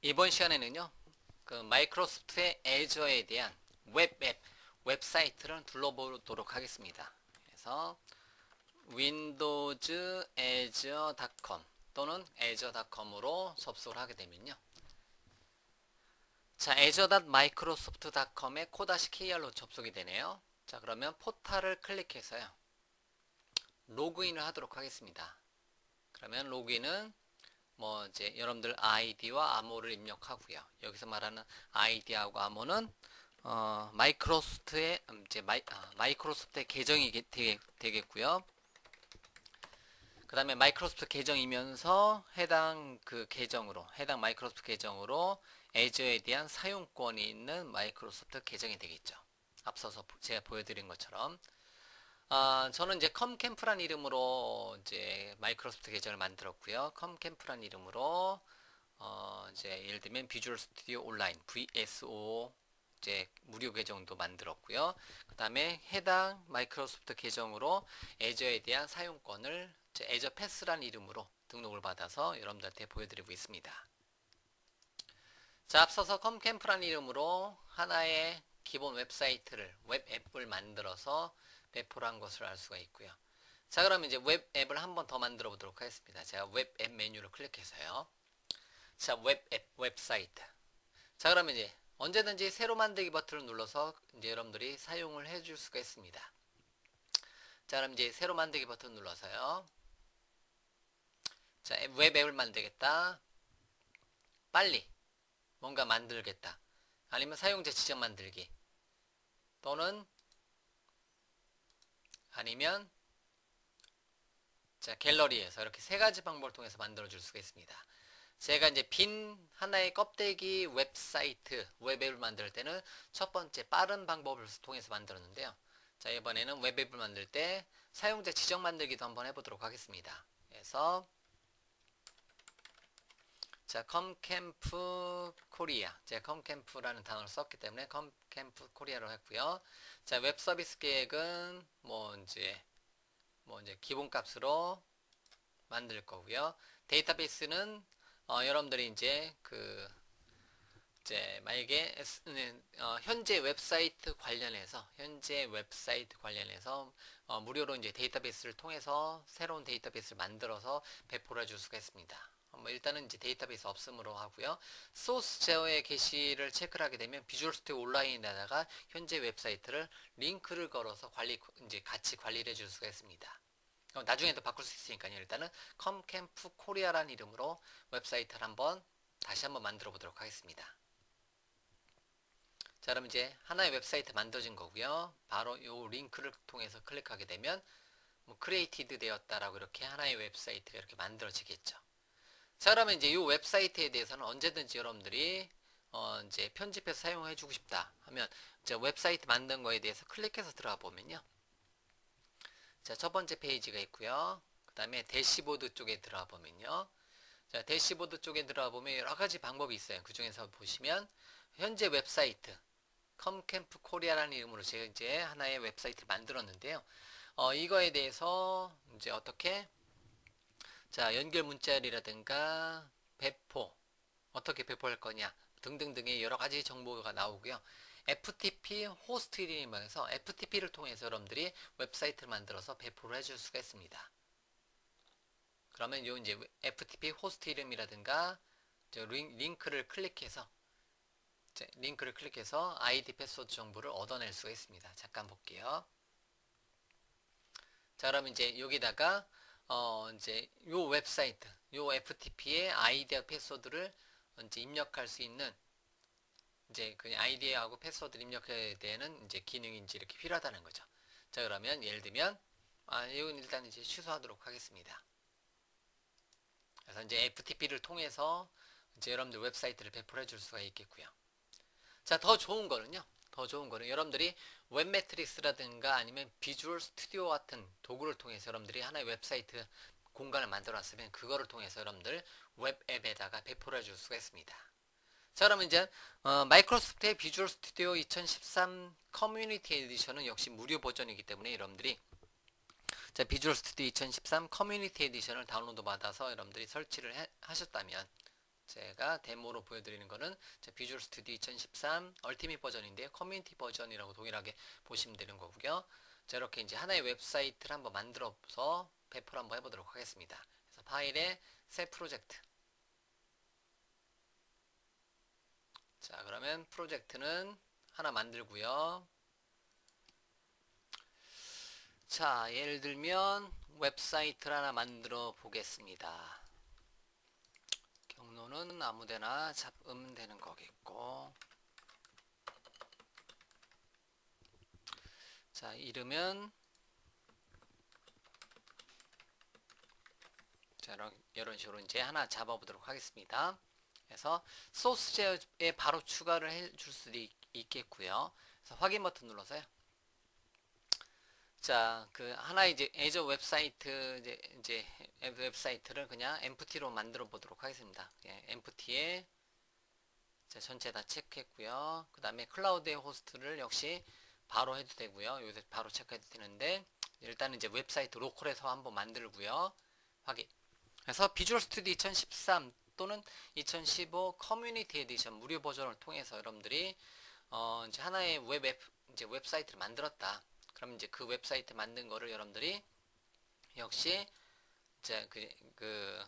이번 시간에는요, 그 마이크로소프트의 애저에 대한 웹사이트를 둘러보도록 하겠습니다. 그래서 윈도우즈 애저닷컴 또는 애저닷컴으로 접속을 하게 되면요. 자, azure.microsoft.com에 -kr로 접속이 되네요. 자, 그러면 포탈을 클릭해서요. 로그인을 하도록 하겠습니다. 그러면 로그인은 뭐 이제 여러분들 아이디와 암호를 입력하고요. 여기서 말하는 아이디하고 암호는 마이크로소프트의 마이크로소프트의 계정이 되겠고요. 그 다음에 마이크로소프트 계정이면서 해당 마이크로소프트 계정으로 애저에 대한 사용권이 있는 마이크로소프트 계정이 되겠죠. 앞서서 제가 보여드린 것처럼 저는 이제 컴캠프란 이름으로 이제 마이크로소프트 계정을 만들었고요. 컴캠프란 이름으로 이제 예를 들면 비주얼 스튜디오 온라인 VSO 이제 무료 계정도 만들었고요. 그 다음에 해당 마이크로소프트 계정으로 애저에 대한 사용권을 애저 패스란 이름으로 등록을 받아서 여러분들한테 보여드리고 있습니다. 자, 앞서서 컴캠프란 이름으로 하나의 기본 웹사이트를 웹앱을 만들어서 배포를 한 것을 알 수가 있고요. 자, 그럼 이제 웹앱을 한 번 더 만들어 보도록 하겠습니다. 제가 웹앱 메뉴를 클릭해서요. 자, 웹사이트. 자, 그러면 이제 언제든지 새로 만들기 버튼을 눌러서 이제 여러분들이 사용을 해줄 수가 있습니다. 자, 그럼 이제 새로 만들기 버튼 눌러서요. 자, 웹앱을 만들겠다. 빨리 뭔가 만들겠다. 아니면 사용자 지정 만들기. 또는 아니면 자, 갤러리에서 이렇게 세 가지 방법을 통해서 만들어 줄 수가 있습니다. 제가 이제 빈 하나의 껍데기 웹사이트, 웹앱을 만들 때는 첫 번째 빠른 방법을 통해서 만들었는데요. 자, 이번에는 웹앱을 만들 때 사용자 지정 만들기도 한번 해보도록 하겠습니다. 그래서 자, 컴캠프 코리아. 제가 컴캠프라는 단어를 썼기 때문에 컴캠프 코리아로 했고요. 자, 웹 서비스 계획은 뭐 이제 기본값으로 만들 거고요. 데이터베이스는 여러분들이 이제 만약에 현재 웹사이트 관련해서 무료로 이제 데이터베이스를 통해서 새로운 데이터베이스를 만들어서 배포를 해줄 수가 있습니다. 일단은 이제 데이터베이스 없음으로 하고요. 소스 제어의 게시를 체크를 하게 되면 비주얼 스튜디오 온라인에다가 현재 웹사이트를 링크를 걸어서 이제 같이 관리를 해줄 수가 있습니다. 나중에도 바꿀 수 있으니까요. 일단은 컴캠프 코리아라는 이름으로 웹사이트를 다시 한번 만들어 보도록 하겠습니다. 자, 그럼 이제 하나의 웹사이트 만들어진 거고요. 바로 이 링크를 통해서 클릭하게 되면 크리에이티드 되었다라고 이렇게 하나의 웹사이트가 이렇게 만들어지겠죠. 자, 그러면 이제 이 웹사이트에 대해서는 언제든지 여러분들이 이제 편집해서 사용해 주고 싶다 하면 이제 웹사이트 만든 거에 대해서 클릭해서 들어가 보면요. 자, 첫 번째 페이지가 있고요. 그 다음에 대시보드 쪽에 들어가 보면요. 자, 대시보드 쪽에 들어가 보면 여러 가지 방법이 있어요. 그 중에서 보시면 현재 웹사이트 컴캠프 코리아라는 이름으로 제가 이제 하나의 웹사이트를 만들었는데요. 이거에 대해서 이제 어떻게 자, 연결 문자열이라든가 배포 어떻게 배포할 거냐 등등등의 여러 가지 정보가 나오고요. FTP 호스트 이름에서 FTP를 통해서 여러분들이 웹사이트를 만들어서 배포를 해줄 수가 있습니다. 그러면 요 이제 FTP 호스트 이름이라든가 링크를 클릭해서 아이디 패스워드 정보를 얻어낼 수가 있습니다. 잠깐 볼게요. 자, 그럼 이제 여기다가 이제 요 웹사이트, 요 FTP의 아이디와 패스워드를 이제 입력할 수 있는 이제 그 아이디하고 패스워드를 입력해야 되는 이제 기능이 이제 이렇게 필요하다는 거죠. 자, 그러면 예를 들면 이건 일단 이제 취소하도록 하겠습니다. 그래서 이제 FTP를 통해서 이제 여러분들 웹사이트를 배포해 줄 수가 있겠고요. 자, 더 좋은 거는 여러분들이 웹 매트릭스라든가 아니면 비주얼 스튜디오 같은 도구를 통해서 여러분들이 하나의 웹사이트 공간을 만들어 놨으면 그거를 통해서 여러분들 웹앱에다가 배포를 해줄 수가 있습니다. 자, 그러면 이제 마이크로소프트의 비주얼 스튜디오 2013 커뮤니티 에디션은 역시 무료 버전이기 때문에 여러분들이 자, 비주얼 스튜디오 2013 커뮤니티 에디션을 다운로드 받아서 여러분들이 설치를 하셨다면 제가 데모로 보여드리는 거는 비주얼 스튜디오 2013 얼티밋 버전인데요. 커뮤니티 버전이라고 동일하게 보시면 되는 거고요. 자, 이렇게 이제 하나의 웹사이트를 한번 만들어서 배포를 한번 해보도록 하겠습니다. 그래서 파일에 새 프로젝트. 자, 그러면 프로젝트는 하나 만들고요. 자, 예를 들면 웹사이트를 하나 만들어 보겠습니다. 경로는 아무데나 잡으면 되는 거겠고, 자, 이름은 자, 이런 식으로 이제 하나 잡아보도록 하겠습니다. 그래서 소스제에 바로 추가를 해줄 수도 있겠고요. 그래서 확인 버튼 눌러서요. 자, 그 하나 이제 애저 웹사이트 이제 웹사이트를 그냥 empty로 만들어 보도록 하겠습니다. 예, empty에 자, 전체 다 체크했고요. 그 다음에 클라우드의 호스트를 역시 바로 해도 되고요. 여기서 바로 체크해도 되는데 일단은 이제 웹사이트 로컬에서 한번 만들고요. 확인. 그래서 비주얼 스튜디오 2013 또는 2015 커뮤니티 에디션 무료 버전을 통해서 여러분들이 이제 하나의 이제 웹사이트를 만들었다. 그럼 이제 그 웹사이트 만든 거를 여러분들이 역시 이제 그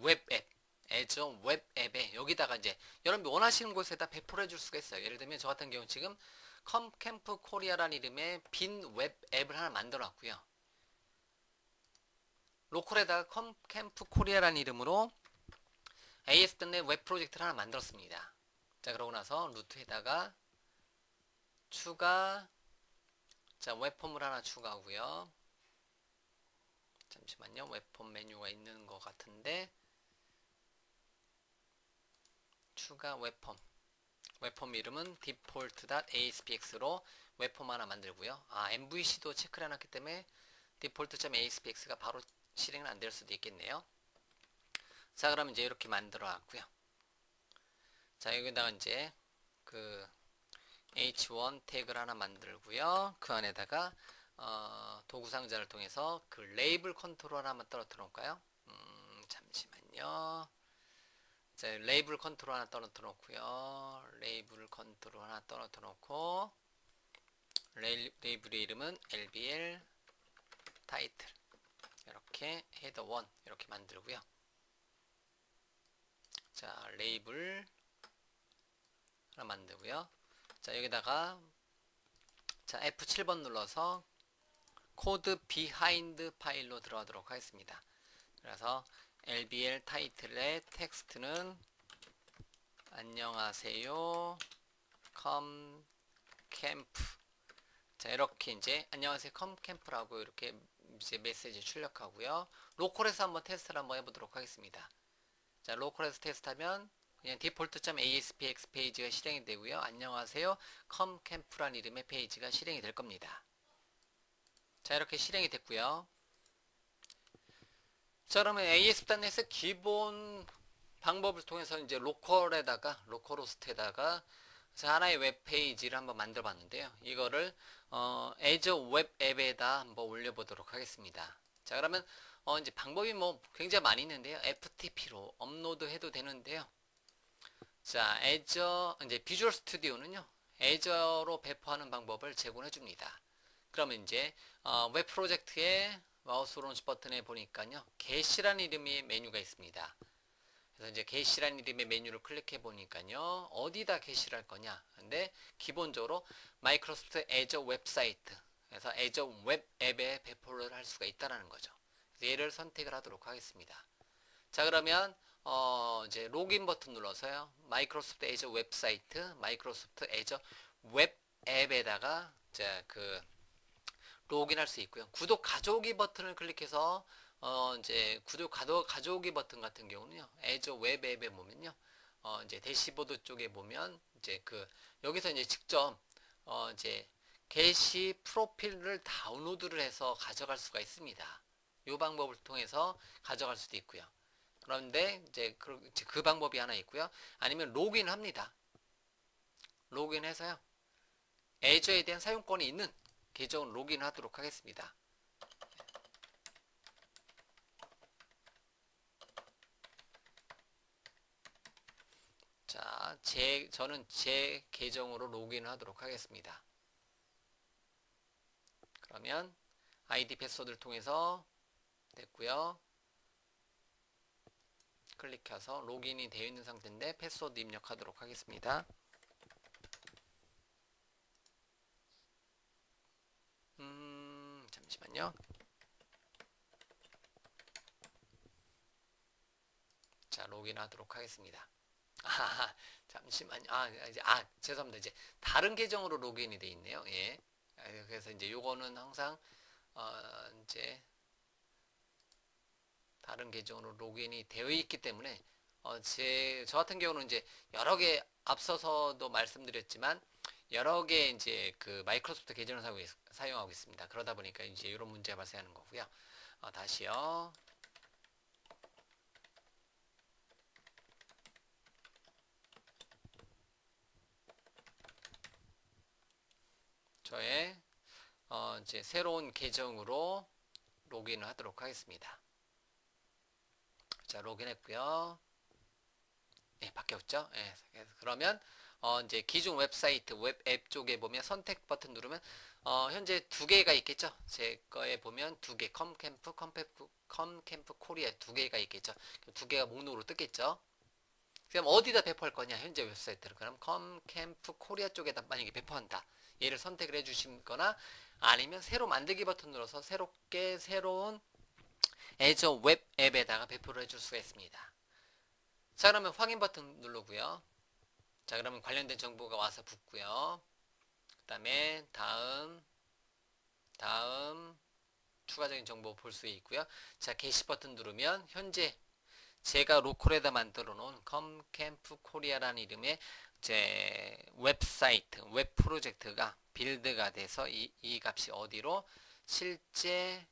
웹앱 애저 웹앱에 여기다가 이제 여러분이 원하시는 곳에다 배포를 해줄 수가 있어요. 예를 들면 저 같은 경우 지금 컴캠프 코리아라는 이름의 빈 웹앱을 하나 만들어 놨고요. 로컬에다가 컴캠프 코리아라는 이름으로 AS.NET 웹 프로젝트를 하나 만들었습니다. 자, 그러고 나서 루트에다가 추가, 자, 웹폼을 하나 추가하고요. 잠시만요. 웹폼 메뉴가 있는 것 같은데 추가 웹폼. 웹폼 이름은 default.aspx로 웹폼 하나 만들고요. 아, MVC도 체크를 해놨기 때문에 default.aspx가 바로 실행은 안 될 수도 있겠네요. 자, 그럼 이제 이렇게 만들어 놨고요. 자, 여기다가 이제 그 h1 태그를 하나 만들고요. 그 안에다가 도구 상자를 통해서 그 레이블 컨트롤 하나만 떨어뜨려 놓을까요? 잠시만요. 자, 레이블 컨트롤 하나 떨어뜨려 놓고요. 레이블 컨트롤 하나 떨어뜨려 놓고 레이블의 이름은 lbl 타이틀 이렇게 헤더 1 이렇게 만들고요. 자, 레이블 하나 만들고요. 자, 여기다가 자, F7번 눌러서 코드 비하인드 파일로 들어가도록 하겠습니다. 그래서 lbl 타이틀의 텍스트는 안녕하세요 컴캠프. 자, 이렇게 이제 안녕하세요 컴캠프라고 이렇게 이제 메시지 출력하고요. 로컬에서 한번 테스트를 한번 해보도록 하겠습니다. 자, 로컬에서 테스트하면 그냥 default.aspx 페이지가 실행이 되고요. 안녕하세요 컴캠프란 이름의 페이지가 실행이 될 겁니다. 자, 이렇게 실행이 됐고요. 자, 그러면 AS.NET의 기본 방법을 통해서 이제 로컬 호스트에다가 하나의 웹페이지를 한번 만들어 봤는데요. 이거를 애저 웹앱에다 한번 올려보도록 하겠습니다. 자, 그러면 이제 방법이 뭐 굉장히 많이 있는데요. FTP로 업로드 해도 되는데요. 자, 애저 이제 비주얼 스튜디오는요. 애저로 배포하는 방법을 제공해 줍니다. 그러면 이제 웹 프로젝트의 마우스 오른쪽 버튼에 보니까요. 게시라는 이름의 메뉴가 있습니다. 그래서 이제 게시라는 이름의 메뉴를 클릭해 보니까요. 어디다 게시를 할 거냐. 근데 기본적으로 마이크로소프트 애저 웹사이트, 그래서 애저 웹앱에 배포를 할 수가 있다는 거죠. 그래서 얘를 선택을 하도록 하겠습니다. 자, 그러면 이제 로그인 버튼 눌러서요. 마이크로소프트 애저 웹사이트, 마이크로소프트 애저 웹앱에다가 이제 그 로그인할 수 있고요. 구독 가져오기 버튼을 클릭해서 이제 구독 가져오기 버튼 같은 경우는요. 애저 웹앱에 보면요. 이제 대시보드 쪽에 보면 이제 그 여기서 이제 직접 이제 게시 프로필을 다운로드를 해서 가져갈 수가 있습니다. 이 방법을 통해서 가져갈 수도 있고요. 그런데 이제 그 방법이 하나 있고요. 아니면 로그인 합니다. 로그인해서요. 애저에 대한 사용권이 있는 계정을 로그인 하도록 하겠습니다. 저는 제 계정으로 로그인을 하도록 하겠습니다. 그러면 아이디 패스워드를 통해서 됐고요. 클릭해서 로그인이 되어 있는 상태인데 패스워드 입력하도록 하겠습니다. 잠시만요. 자, 로그인 하도록 하겠습니다. 잠시만요. 죄송합니다. 이제 다른 계정으로 로그인이 되어 있네요. 예. 그래서 이제 요거는 항상 이제 다른 계정으로 로그인이 되어 있기 때문에 저 같은 경우는 이제 여러 개 앞서서도 말씀드렸지만 여러 개 이제 그 마이크로소프트 계정을 사용하고 있습니다. 그러다 보니까 이제 이런 문제가 발생하는 거고요. 다시요. 저의 이제 새로운 계정으로 로그인을 하도록 하겠습니다. 자, 로그인했고요. 네, 바뀌었죠? 네, 그러면 이제 기존 웹사이트 웹 앱 쪽에 보면 선택 버튼 누르면 현재 두 개가 있겠죠? 제 거에 보면 두 개, 컴캠프 코리아 두 개가 있겠죠? 두 개가 목록으로 뜨겠죠? 그럼 어디다 배포할 거냐? 현재 웹사이트를. 그럼 컴캠프 코리아 쪽에다 만약에 배포한다. 얘를 선택을 해 주시거나 아니면 새로 만들기 버튼 눌러서 새롭게 새로운 애저 웹 앱에다가 배포를 해 줄 수가 있습니다. 자, 그러면 확인 버튼 누르고요. 자, 그러면 관련된 정보가 와서 붙고요. 그 다음에 다음 추가적인 정보 볼 수 있고요. 자, 게시 버튼 누르면 현재 제가 로컬에다 만들어 놓은 컴캠프 코리아라는 이름의 제 웹사이트 웹 프로젝트가 빌드가 돼서 이 값이 어디로 실제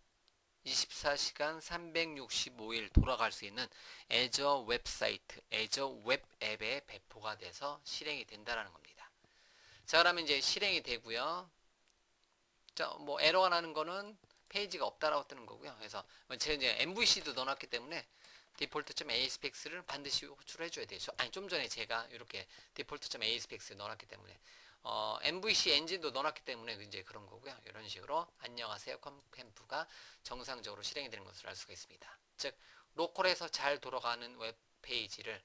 24시간 365일 돌아갈 수 있는 애저 웹사이트, 애저 웹 앱에 배포가 돼서 실행이 된다는 겁니다. 자, 그러면 이제 실행이 되고요. 자, 뭐 에러가 나는 거는 페이지가 없다라고 뜨는 거고요. 그래서 제가 이제 MVC도 넣어놨기 때문에 default.aspx를 반드시 호출해 줘야 돼요. 좀 전에 제가 이렇게 default.aspx 넣어놨기 때문에 MVC 엔진도 넣어놨기 때문에 이제 그런 거고요. 이런 식으로 안녕하세요 컴캠프가 정상적으로 실행이 되는 것을 알 수가 있습니다. 즉 로컬에서 잘 돌아가는 웹사이트를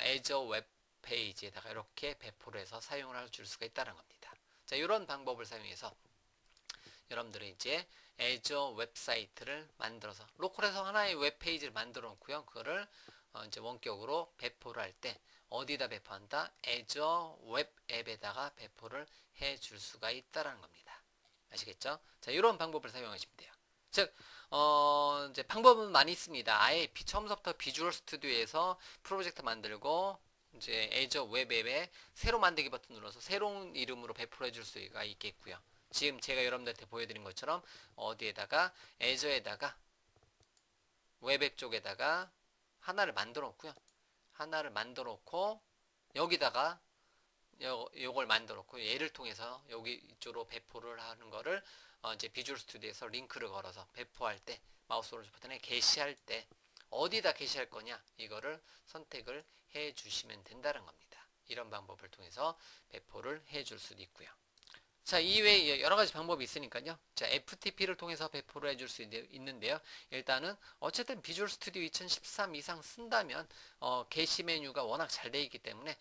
애저 웹페이지에다가 이렇게 배포를 해서 사용을 할 수가 있다는 겁니다. 자, 이런 방법을 사용해서 여러분들이 이제 애저 웹사이트를 만들어서 로컬에서 하나의 웹페이지를 만들어 놓고요. 그거를 이제 원격으로 배포를 할 때 어디다 배포한다? 애저 웹 앱에다가 배포를 해 줄 수가 있다라는 겁니다. 아시겠죠? 자, 이런 방법을 사용하시면 돼요. 즉, 이제 방법은 많이 있습니다. 아예 처음부터 비주얼 스튜디오에서 프로젝트 만들고 이제 애저 웹 앱에 새로 만들기 버튼 눌러서 새로운 이름으로 배포를 해줄 수가 있겠고요. 지금 제가 여러분들한테 보여드린 것처럼 어디에다가 애저에다가 웹앱 쪽에다가 하나를 만들어 놓고요. 하나를 만들어 놓고 여기다가 요걸 만들어 놓고 얘를 통해서 여기 이쪽으로 배포를 하는 거를 이제 비주얼 스튜디오에서 링크를 걸어서 배포할 때 마우스 오른쪽 버튼에 게시할 때 어디다 게시할 거냐 이거를 선택을 해 주시면 된다는 겁니다. 이런 방법을 통해서 배포를 해 줄 수도 있고요. 자, 이외에 여러 가지 방법이 있으니까요. 자, FTP를 통해서 배포를 해줄 수 있는데요. 일단은 어쨌든 비주얼 스튜디오 2013 이상 쓴다면 게시 메뉴가 워낙 잘 되어 있기 때문에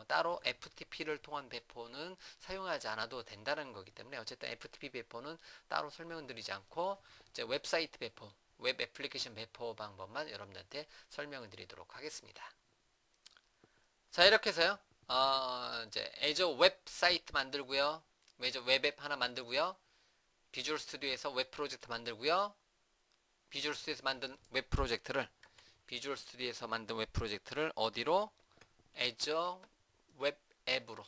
따로 FTP를 통한 배포는 사용하지 않아도 된다는 거기 때문에 어쨌든 FTP 배포는 따로 설명을 드리지 않고 이제 웹사이트 배포, 웹 애플리케이션 배포 방법만 여러분들한테 설명을 드리도록 하겠습니다. 자, 이렇게 해서요. 이제 애저 웹사이트 만들고요. 웹앱 하나 만들고요. 비주얼 스튜디오에서 웹 프로젝트 만들고요. 비주얼 스튜디오에서 만든 웹 프로젝트를 어디로? 애저 웹앱으로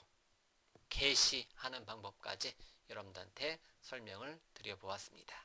게시하는 방법까지 여러분들한테 설명을 드려보았습니다.